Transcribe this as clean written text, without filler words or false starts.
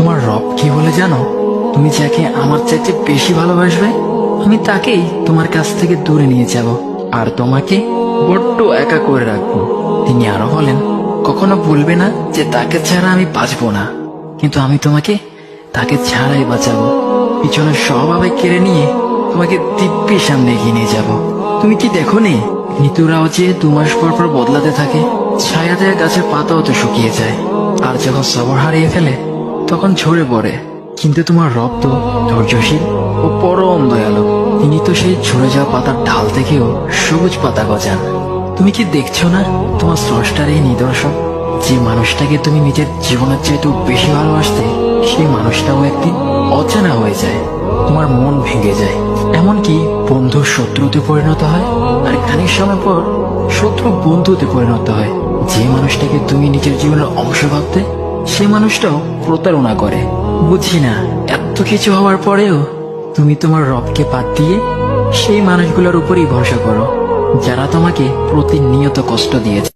তোমার রব কি বলে জানো? তুমি যাকে আমার চাইতে বেশি ভালোবাসবে, আমি তাকেই তোমার কাছ থেকে দূরে নিয়ে যাব আর তোমাকে বড্ড একা করে রাখবো। তিনি আরো বলেন, কখনো বলবে না যে তাকে ছাড়া আমি বাঁচবো না, কিন্তু আমি তোমাকে তাকে ছাড়াই বাঁচাবো। পিছনের সব আবেগ কেড়ে নিয়ে তোমাকে দিব্যি সামনে এগিয়ে নিয়ে যাব। তুমি কি দেখো নি, ঋতুরাও যে 2 মাস পর পর বদলাতে থাকে, ছায়া দেয়া গাছের পাতাও তো শুকিয়ে যায়, আর যখন সবর হারিয়ে ফেলে তখন ঝরে পড়ে। কিন্তু তোমার রব তো ধৈর্যশীল ও পরম দয়ালু। তিনি তো সেই ঝরে যাওয়া পাতার ঢাল থেকেও সবুজ পাতা গজান। তুমি কি দেখছো না, তোমার স্রষ্টার এই নিদর্শন? যে মানুষটাকে তুমি নিজের জীবনের চাইতেও বেশি ভালোবাসতে, সেই মানুষটাও একদিন অচেনা হয়ে যায়, তোমার মন ভেঙে যায়, এমনকি বন্ধু শত্রুতে পরিণত হয়, আর খানিক সময় পর শত্রু বন্ধুতে পরিণত হয়। যে মানুষটাকে তুমি নিজের জীবনের অংশ ভাবতে, সে মানুষটাও প্রতারণা করে। বুঝি না, এত কিছু হওয়ার পরেও তুমি তোমার রবকে বাদ দিয়ে সেই মানুষগুলোর উপরই ভরসা করো, যারা তোমাকে প্রতিনিয়ত কষ্ট দিয়েছে।